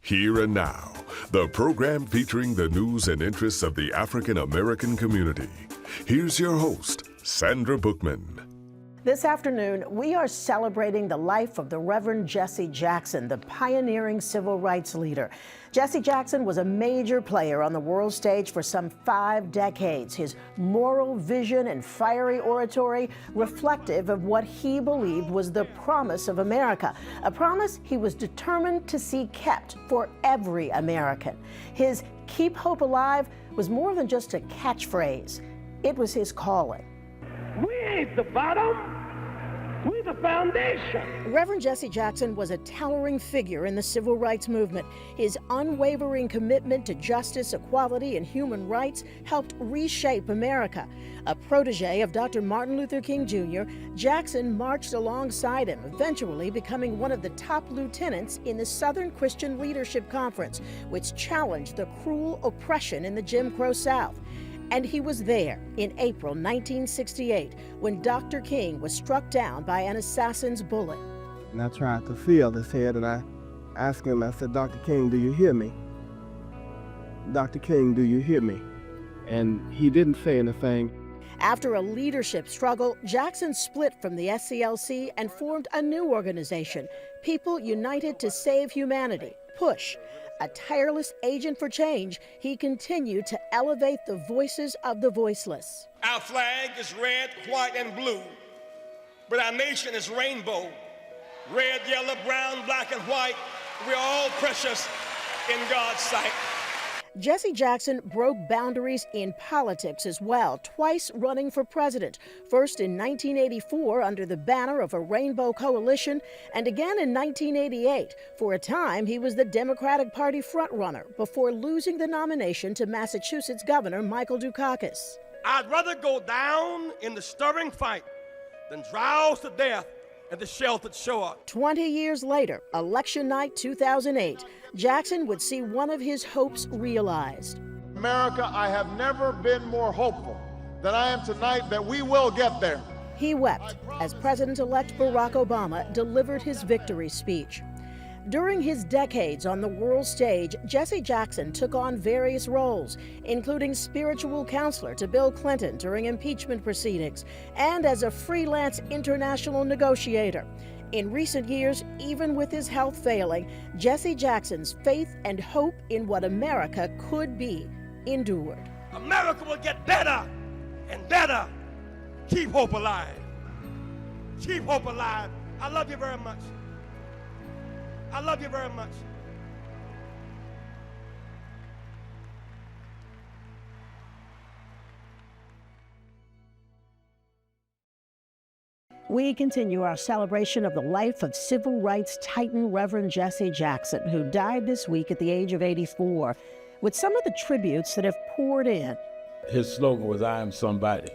Here and Now, the program featuring the news and interests of the African American community. Here's your host, Sandra Bookman. This afternoon, we are celebrating the life of the Reverend Jesse Jackson, the pioneering civil rights leader. Jesse Jackson was a major player on the world stage for some 5 decades. His moral vision and fiery oratory reflective of what he believed was the promise of America, a promise he was determined to see kept for every American. His "Keep Hope Alive" was more than just a catchphrase. It was his calling. We ain't the bottom, we the foundation. Reverend Jesse Jackson was a towering figure in the civil rights movement. His unwavering commitment to justice, equality, and human rights helped reshape America. A protege of Dr. Martin Luther King Jr., Jackson marched alongside him, eventually becoming one of the top lieutenants in the Southern Christian Leadership Conference, which challenged the cruel oppression in the Jim Crow South. And he was there in April 1968 when Dr. King was struck down by an assassin's bullet. And I tried to feel his head, and I asked him, I said, "Dr. King, do you hear me? Dr. King, do you hear me?" And he didn't say anything. After a leadership struggle, Jackson split from the SCLC and formed a new organization, People United to Save Humanity, PUSH. A tireless agent for change, he continued to elevate the voices of the voiceless. Our flag is red, white, and blue, but our nation is rainbow. Red, yellow, brown, black, and white, we're all precious in God's sight. Jesse Jackson broke boundaries in politics as well, twice running for president, first in 1984 under the banner of a Rainbow Coalition, and again in 1988. For a time, he was the Democratic Party frontrunner before losing the nomination to Massachusetts Governor Michael Dukakis. I'd rather go down in the stirring fight than drowse to death at the sheltered shore. 20 years later, election night 2008, Jackson would see one of his hopes realized. America, I have never been more hopeful than I am tonight that we will get there. He wept as President-elect Barack Obama delivered his victory speech. During his decades on the world stage, Jesse Jackson took on various roles, including spiritual counselor to Bill Clinton during impeachment proceedings and as a freelance international negotiator. In recent years, even with his health failing, Jesse Jackson's faith and hope in what America could be endured. America will get better and better. Keep hope alive. Keep hope alive. I love you very much. I love you very much. We continue our celebration of the life of civil rights titan Reverend Jesse Jackson, who died this week at the age of 84, with some of the tributes that have poured in. His slogan was, "I am somebody."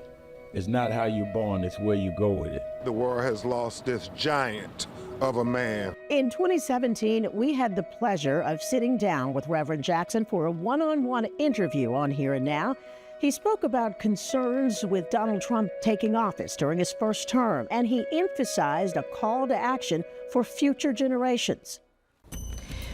It's not how you're born, it's where you go with it. The world has lost this giant of a man. In 2017, we had the pleasure of sitting down with Reverend Jackson for a one-on-one interview on Here and Now. He spoke about concerns with Donald Trump taking office during his first term, and he emphasized a call to action for future generations.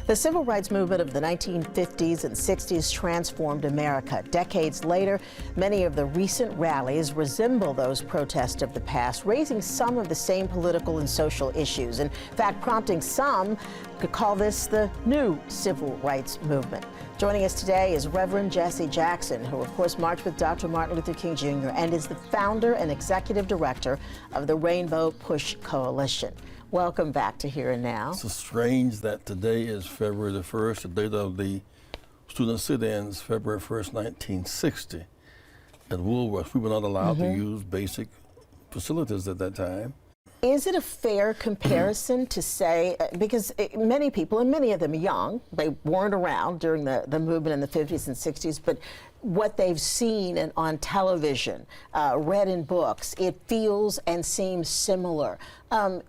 The civil rights movement of the 1950s and 60s transformed America. Decades later, many of the recent rallies resemble those protests of the past, raising some of the same political and social issues. In fact, prompting some to call this the new civil rights movement. Joining us today is Reverend Jesse Jackson, who of course marched with Dr. Martin Luther King Jr. and is the founder and executive director of the Rainbow Push Coalition. Welcome back to Here and Now. It's so strange that today is February the 1st, the date of the student sit-ins, February 1st, 1960. At Woolworth, we were not allowed to use basic facilities at that time. Is it a fair comparison to say, because many people, and many of them young, they weren't around during the movement in the 50s and 60s, but what they've seen on television, read in books, it feels and seems similar.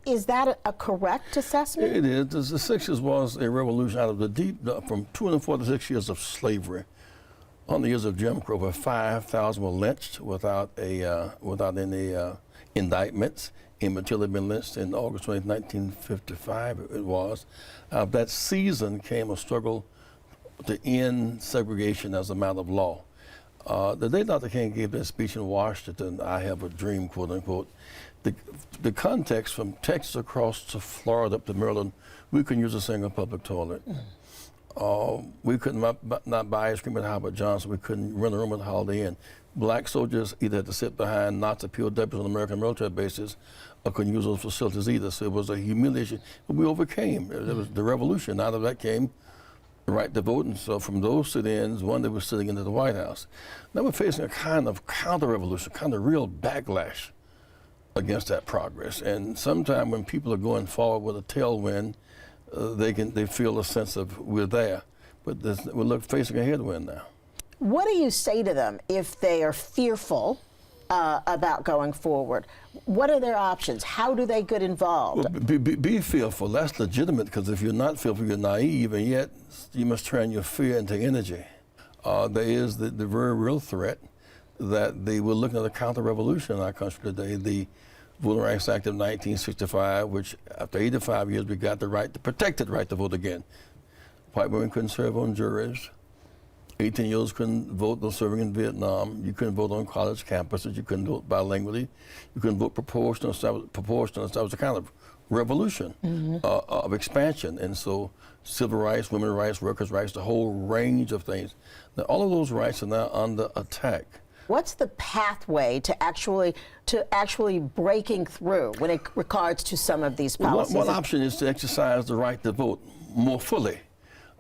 Is that a correct assessment? It is. The 60s was a revolution out of the deep, from 246 years of slavery. On the years of Jim Crow, 5,000 were lynched without any indictments. Emmett Till had been lynched in August 20, 1955, it was. Out of that season came a struggle to end segregation as a matter of law. The day Dr. King gave that speech in Washington, I have a dream, quote unquote, the context from Texas across to Florida up to Maryland, we couldn't use a single public toilet. We could not buy ice cream at Howard Johnson. We couldn't rent a room at Holiday Inn. Black soldiers either had to sit behind Nazi POWs on American military bases or couldn't use those facilities either. So it was a humiliation, but we overcame. It was the revolution. Out of that came the right to vote, and so from those sit-ins, one day we're sitting into the White House. Now we're facing a kind of counter-revolution, kind of real backlash against that progress. And sometimes when people are going forward with a tailwind, they feel a sense of we're there, but we're facing a headwind now. What do you say to them if they are fearful about going forward? What are their options? How do they get involved? Well, be fearful. That's legitimate, because if you're not fearful, you're naive, and yet you must turn your fear into energy. There is the very real threat that we're looking at a counter-revolution in our country today. The Voting Rights Act of 1965, which after 85 years we got the protected right to vote again. White women couldn't serve on juries. 18-year-olds couldn't vote on serving in Vietnam. You couldn't vote on college campuses. You couldn't vote bilingually. You couldn't vote proportional. That was a kind of revolution of expansion. And so civil rights, women's rights, workers' rights, the whole range of things. Now, all of those rights are now under attack. What's the pathway to actually breaking through when it regards to some of these policies? One option is to exercise the right to vote more fully.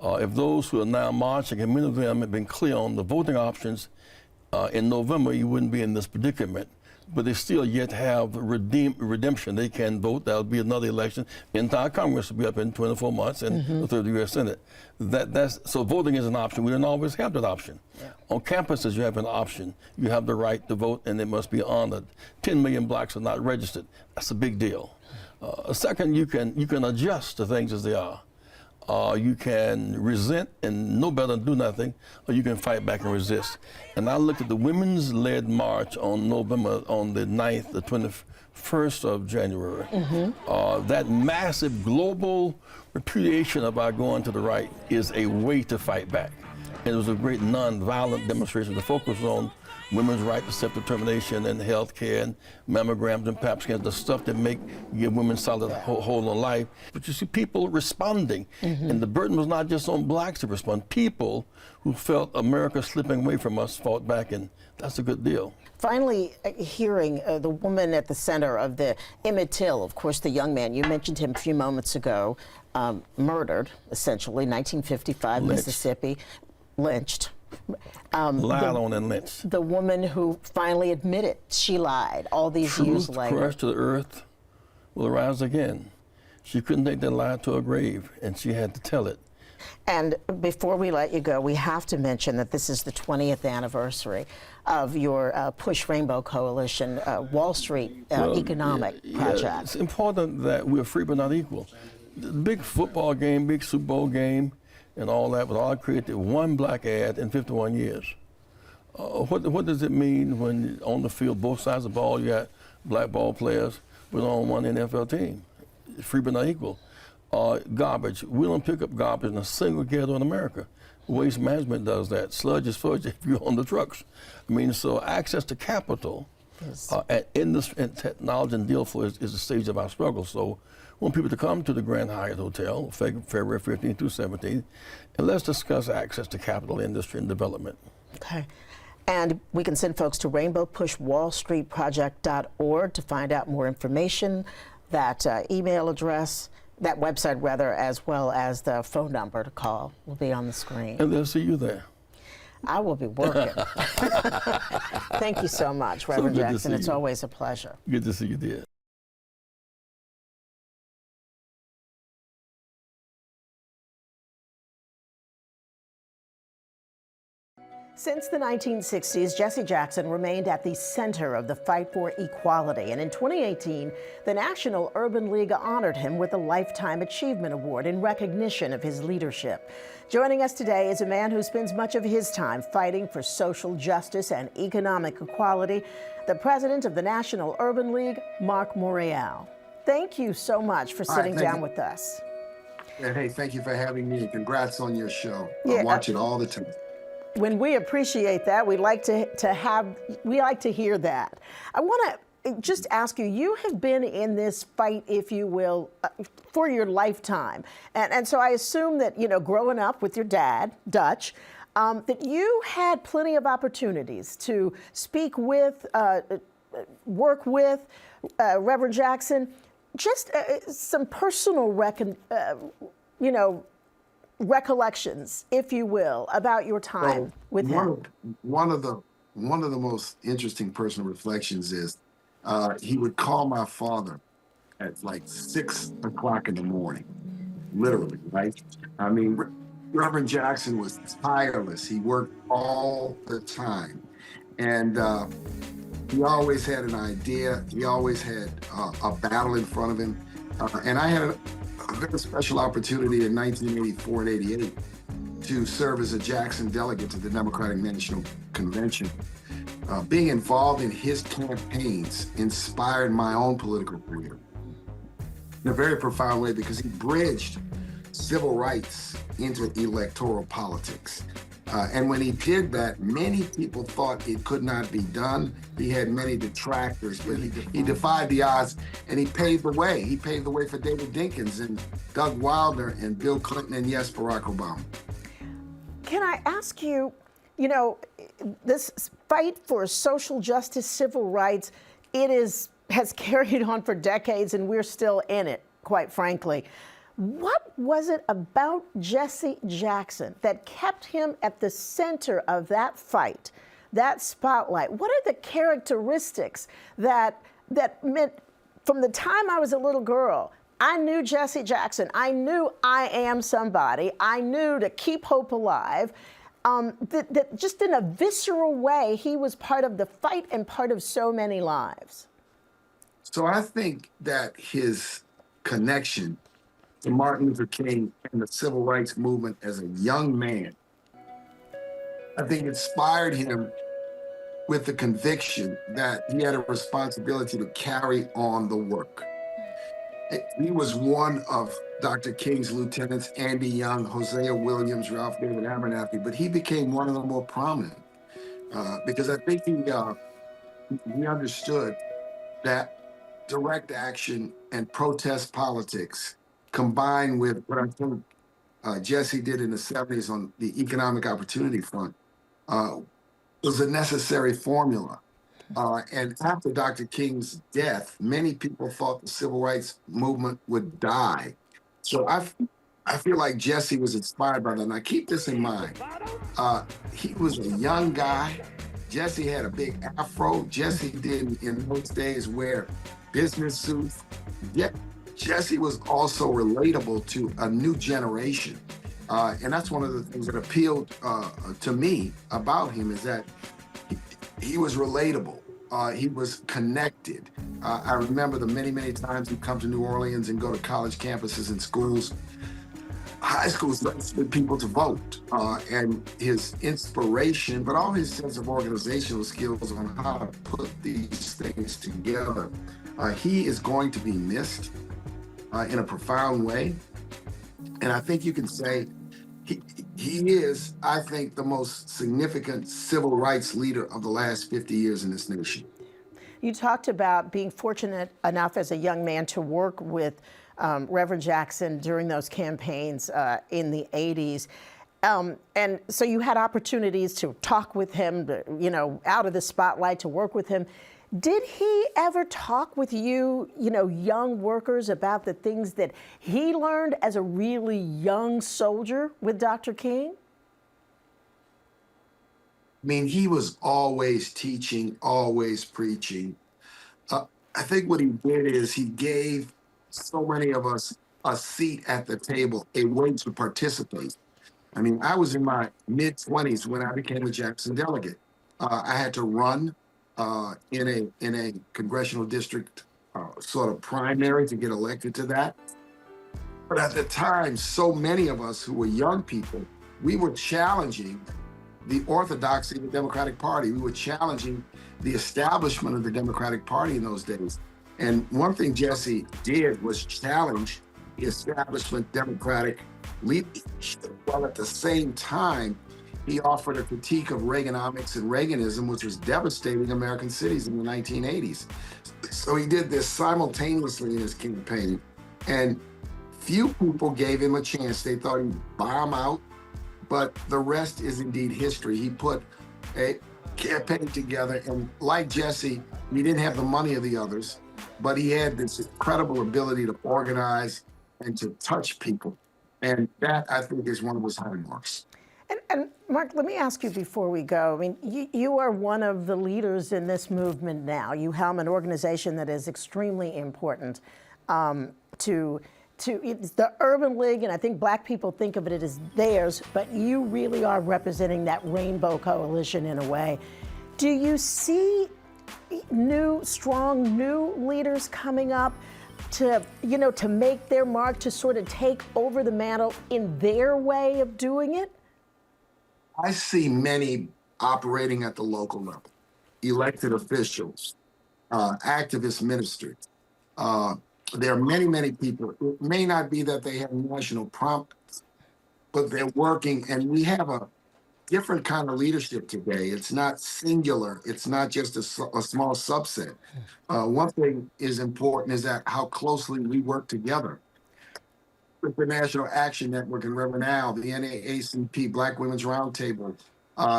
If those who are now marching, and many of them have been clear on the voting options, in November you wouldn't be in this predicament. But they still yet have redemption. They can vote. That'll be another election. The entire Congress will be up in 24 months, and the third U.S. Senate. So voting is an option. We didn't always have that option. Yeah. On campuses, you have an option. You have the right to vote, and it must be honored. 10 million blacks are not registered. That's a big deal. Second, you can adjust to things as they are. You can resent and know better and do nothing, or you can fight back and resist. And I looked at the women's-led march on November, on the 9th, the 21st of January. That massive global repudiation of our going to the right is a way to fight back. And it was a great non-violent demonstration. The focus was on women's right to self-determination and health care and mammograms and pap scans, the stuff that give women solid hold on life. But you see people responding. And the burden was not just on blacks to respond. People who felt America slipping away from us fought back, and that's a good deal. Finally, hearing the woman at the center of the Emmett Till, of course, the young man, you mentioned him a few moments ago, murdered, essentially, 1955, Lynched. Mississippi, lynched. Lied on and lynched. The woman who finally admitted she lied all these years later. Truth crushed to the earth will rise again. She couldn't take that lie to her grave, and she had to tell it. And before we let you go, we have to mention that this is the 20th anniversary of your Push Rainbow Coalition Wall Street economic project. It's important that we're free but not equal. The big football game, big Super Bowl game, and all that was all created one black ad in 51 years. What does it mean when on the field, both sides of the ball, you got black ball players, but on one NFL team? Free but not equal. Garbage. We don't pick up garbage in a single ghetto in America. Waste management does that. Sludge is fudge if you're on the trucks. I mean, so access to capital in technology and deal flow is the stage of our struggle. So I want people to come to the Grand Hyatt Hotel, February 15th through 17th, and let's discuss access to capital, industry, and development. Okay. And we can send folks to rainbowpushwallstreetproject.org to find out more information, that email address, that website rather, as well as the phone number to call will be on the screen. And they'll see you there. I will be working. Thank you so much, Reverend Jackson. It's always a pleasure. Good to see you, dear. Since the 1960s, Jesse Jackson remained at the center of the fight for equality. And in 2018, the National Urban League honored him with a Lifetime Achievement Award in recognition of his leadership. Joining us today is a man who spends much of his time fighting for social justice and economic equality, the president of the National Urban League, Mark Morial. Thank you so much for sitting down with us. And hey, thank you for having me. Congrats on your show. Yeah, I watch it all the time. When we appreciate that, we like to hear that. I want to just ask you, you have been in this fight, if you will, for your lifetime. And so I assume that, you know, growing up with your dad, Dutch, that you had plenty of opportunities to speak with, work with Reverend Jackson. Just some personal recollections, if you will, about your time with him. One of the most interesting personal reflections is he would call my father at like 6 o'clock in the morning, literally, right? I mean, Reverend Jackson was tireless. He worked all the time. And he always had an idea. He always had a battle in front of him. And I had a very special opportunity in 1984 and 88 to serve as a Jackson delegate to the Democratic National Convention. Being involved in his campaigns inspired my own political career in a very profound way because he bridged civil rights into electoral politics. And when he did that, many people thought it could not be done. He had many detractors, but he defied the odds and he paved the way. He paved the way for David Dinkins and Doug Wilder and Bill Clinton and, yes, Barack Obama. Can I ask you, you know, this fight for social justice, civil rights, has carried on for decades and we're still in it, quite frankly. What was it about Jesse Jackson that kept him at the center of that fight, that spotlight? What are the characteristics that meant from the time I was a little girl, I knew Jesse Jackson. I knew I am somebody. I knew to keep hope alive. That just in a visceral way, he was part of the fight and part of so many lives. So I think that his connection to Martin Luther King and the civil rights movement as a young man, I think inspired him with the conviction that he had a responsibility to carry on the work. He was one of Dr. King's lieutenants, Andy Young, Hosea Williams, Ralph David Abernathy, but he became one of the more prominent because I think he understood that direct action and protest politics combined with what I think Jesse did in the 70s on the economic opportunity front was a necessary formula. And after Dr. King's death, many people thought the civil rights movement would die. So I feel like Jesse was inspired by that. Now keep this in mind. He was a young guy. Jesse had a big afro. Jesse didn't in those days wear business suits. Yet Jesse was also relatable to a new generation. And that's one of the things that appealed to me about him is that he was relatable. He was connected. I remember the many, many times he'd come to New Orleans and go to college campuses and schools, high schools, for people to vote. And his inspiration, but all his sense of organizational skills on how to put these things together. He is going to be missed in a profound way. And I think you can say he is, I think, the most significant civil rights leader of the last 50 years in this nation. You talked about being fortunate enough as a young man to work with Reverend Jackson during those campaigns in the 80s. And so you had opportunities to talk with him, you know, out of the spotlight, to work with him. Did he ever talk with you, you know, young workers about the things that he learned as a really young soldier with Dr. King? I mean, he was always teaching, always preaching. I think what he did is he gave so many of us a seat at the table, a way to participate. I mean, I was in my mid-20s when I became a Jackson delegate. I had to run in a congressional district sort of primary to get elected to that. But at the time, so many of us who were young people, we were challenging the orthodoxy of the Democratic Party. We were challenging the establishment of the Democratic Party in those days. And one thing Jesse did was challenge the establishment Democratic leadership, while at the same time, he offered a critique of Reaganomics and Reaganism, which was devastating American cities in the 1980s. So he did this simultaneously in his campaign, and few people gave him a chance. They thought he'd bomb out, but the rest is indeed history. He put a campaign together, and like Jesse, he didn't have the money of the others, but he had this incredible ability to organize and to touch people. And that, I think, is one of his hallmarks. And Mark, let me ask you before we go. I mean, you are one of the leaders in this movement now. You helm an organization that is extremely important to it's the Urban League, and I think Black people think of it as theirs, but you really are representing that rainbow coalition in a way. Do you see strong new leaders coming up to make their mark, to sort of take over the mantle in their way of doing it? I see many operating at the local level, elected officials, activist ministers. There are many, many people. It may not be that they have national prominence, but they're working, and we have a different kind of leadership today. It's not singular. It's not just a small subset. One thing is important is that how closely we work together with the National Action Network and Reverend Al, the NAACP, Black Women's Roundtable,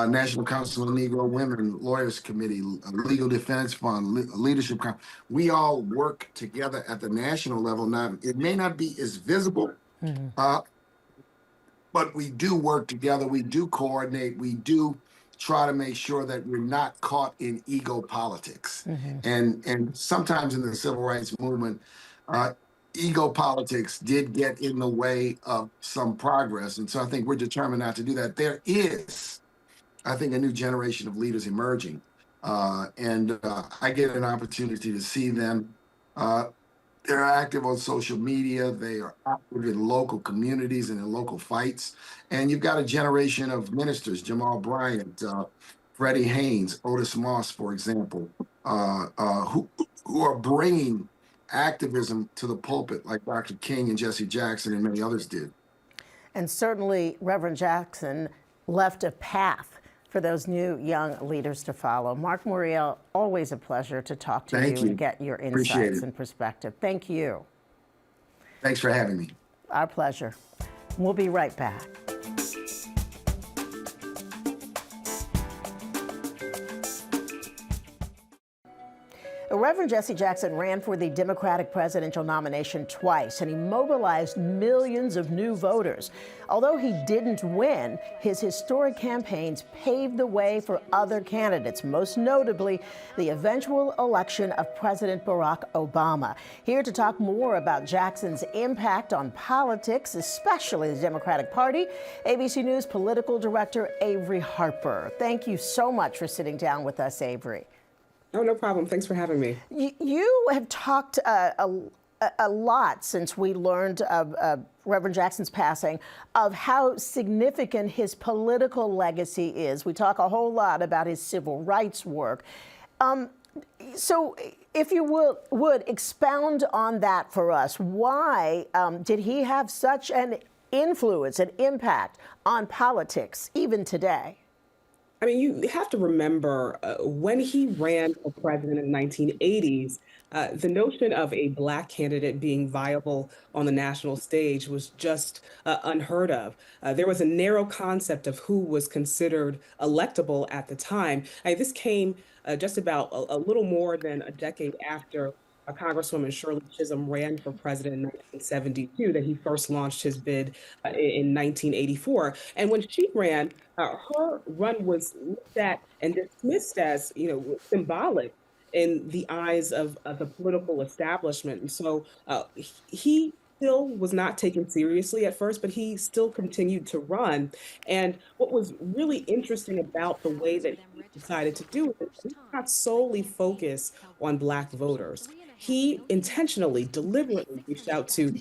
National Council of Negro Women, Lawyers Committee, Legal Defense Fund, Leadership Council. We all work together at the national level. Now, it may not be as visible, but we do work together. We do coordinate. We do try to make sure that we're not caught in ego politics. And sometimes in the civil rights movement, ego politics did get in the way of some progress. And so I think we're determined not to do that. There is, I think, a new generation of leaders emerging. And I get an opportunity to see them. They're active on social media. They are active in local communities and in local fights. And you've got a generation of ministers, Jamal Bryant, Freddie Haynes, Otis Moss, for example, who are bringing activism to the pulpit, like Dr. King and Jesse Jackson and many others did. And certainly Reverend Jackson left a path for those new young leaders to follow. Mark Morial, always a pleasure to talk to you and get your insights and perspective. Thank you. Thanks for having me. Our pleasure. We'll be right back. Reverend Jesse Jackson ran for the Democratic presidential nomination twice, and he mobilized millions of new voters. Although he didn't win, his historic campaigns paved the way for other candidates, most notably the eventual election of President Barack Obama. Here to talk more about Jackson's impact on politics, especially the Democratic Party, ABC News political director Avery Harper. Thank you so much for sitting down with us, Avery. Oh, no problem. Thanks for having me. You have talked a lot since we learned of Reverend Jackson's passing, of how significant his political legacy is. We talk a whole lot about his civil rights work. So if you would expound on that for us, why did he have such an influence and impact on politics even today? I mean, you have to remember when he ran for president in the 1980s, the notion of a Black candidate being viable on the national stage was just unheard of. There was a narrow concept of who was considered electable at the time. This came just about a little more than a decade after Congresswoman Shirley Chisholm ran for president in 1972, that he first launched his bid in 1984. And when she ran, her run was looked at and dismissed as, symbolic in the eyes of the political establishment. And so he still was not taken seriously at first, but he still continued to run. And what was really interesting about the way that he decided to do it, he did not solely focus on Black voters. He intentionally, deliberately reached out to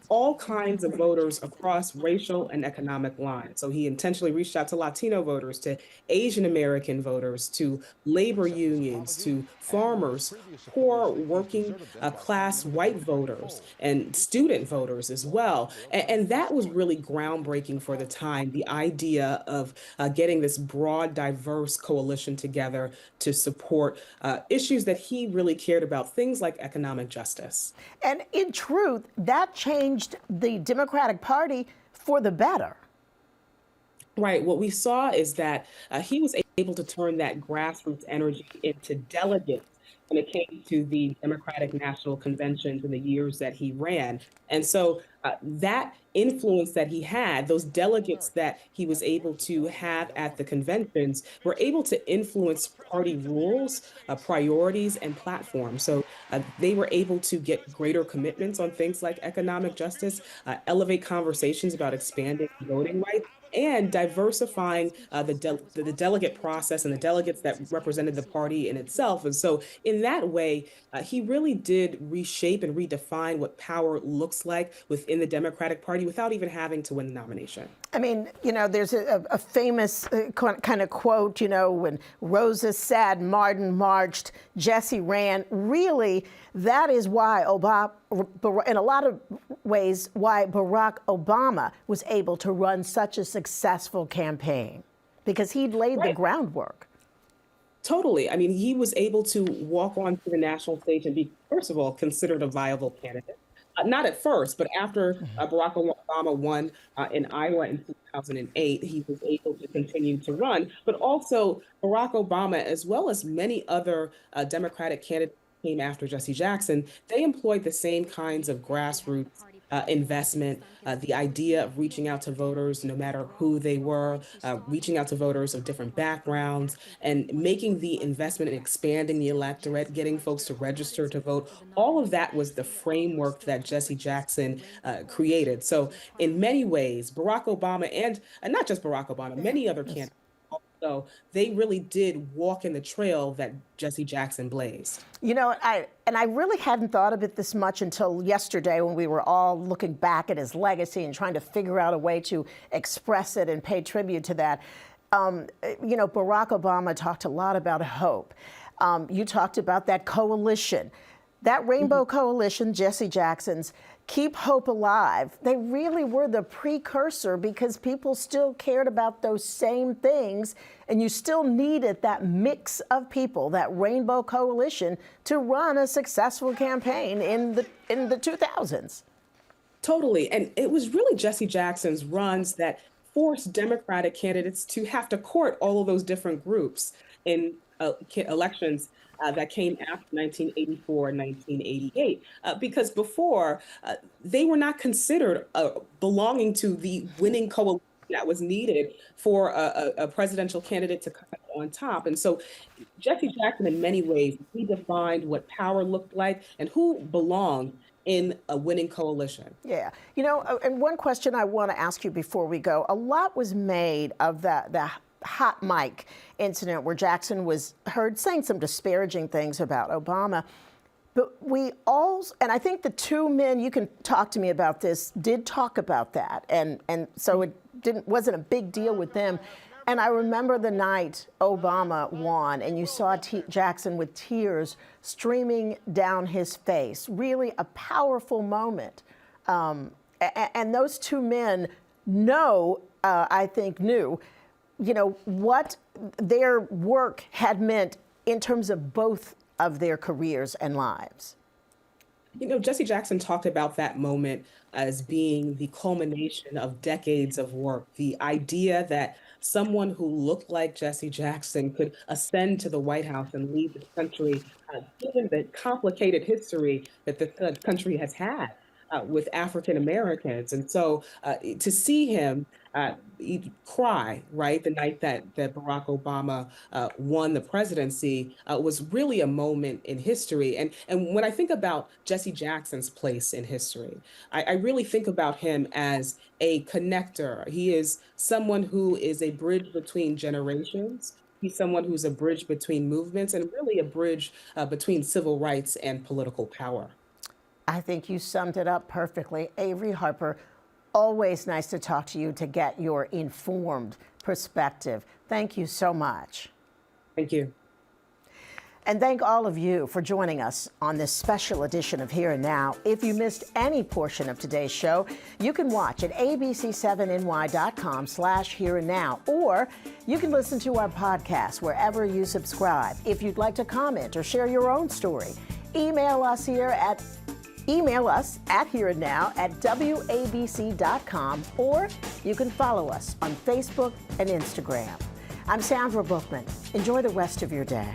all kinds of voters across racial and economic lines. So he intentionally reached out to Latino voters, to Asian American voters, to labor unions, to farmers, poor working class white voters, and student voters as well. And that was really groundbreaking for the time, the idea of getting this broad, diverse coalition together to support issues that he really cared about, things like economic justice. And in truth, that changed the Democratic Party for the better. Right. What we saw is that he was able to turn that grassroots energy into delegates when it came to the Democratic National Conventions in the years that he ran. And so that influence that he had, those delegates that he was able to have at the conventions, were able to influence party rules, priorities, and platforms. So they were able to get greater commitments on things like economic justice, elevate conversations about expanding voting rights, and diversifying the delegate process and the delegates that represented the party in itself. And so in that way, he really did reshape and redefine what power looks like within the Democratic Party without even having to win the nomination. I mean, you know, there's a famous kind of quote, you know, when Rosa said Martin marched, Jesse ran. Really, that is why in a lot of ways, why Barack Obama was able to run such a successful campaign, because he'd laid the groundwork. Totally. I mean, he was able to walk onto the national stage and be, first of all, considered a viable candidate. Not at first, but after Barack Obama won in Iowa in 2008, he was able to continue to run. But also Barack Obama, as well as many other Democratic candidates who came after Jesse Jackson, they employed the same kinds of grassroots investment, the idea of reaching out to voters, no matter who they were, reaching out to voters of different backgrounds, and making the investment in expanding the electorate, getting folks to register to vote. All of that was the framework that Jesse Jackson created. So in many ways, Barack Obama, and not just Barack Obama, many other candidates, so they really did walk in the trail that Jesse Jackson blazed. You know, I really hadn't thought of it this much until yesterday, when we were all looking back at his legacy and trying to figure out a way to express it and pay tribute to that. You know, Barack Obama talked a lot about hope. You talked about that coalition. That Rainbow Coalition, Jesse Jackson's, Keep Hope Alive, they really were the precursor, because people still cared about those same things, and you still needed that mix of people, that Rainbow Coalition, to run a successful campaign in the 2000s. Totally. And it was really Jesse Jackson's runs that forced Democratic candidates to have to court all of those different groups in elections that came after 1984 and 1988, because before they were not considered belonging to the winning coalition that was needed for a presidential candidate to come on top. And so Jesse Jackson, in many ways, redefined what power looked like and who belonged in a winning coalition. Yeah. You know, and one question I want to ask you before we go, a lot was made of the hot mic incident where Jackson was heard saying some disparaging things about Obama. But we all, and I think the two men, you can talk to me about this, did talk about that. And so it wasn't a big deal with them. And I remember the night Obama won, and you saw Jackson with tears streaming down his face. Really a powerful moment. And those two men I think knew, you know, what their work had meant in terms of both of their careers and lives. You know, Jesse Jackson talked about that moment as being the culmination of decades of work. The idea that someone who looked like Jesse Jackson could ascend to the White House and lead the country, given the complicated history that the country has had with African Americans. And so to see him cry, right, the night that Barack Obama won the presidency was really a moment in history. And when I think about Jesse Jackson's place in history, I really think about him as a connector. He is someone who is a bridge between generations. He's someone who's a bridge between movements, and really a bridge between civil rights and political power. I think you summed it up perfectly. Avery Harper, always nice to talk to you to get your informed perspective. Thank you so much. Thank you. And thank all of you for joining us on this special edition of Here and Now. If you missed any portion of today's show, you can watch at abc7ny.com/hereandnow, or you can listen to our podcast wherever you subscribe. If you'd like to comment or share your own story, email us at hereandnow@wabc.com, or you can follow us on Facebook and Instagram. I'm Sandra Bookman. Enjoy the rest of your day.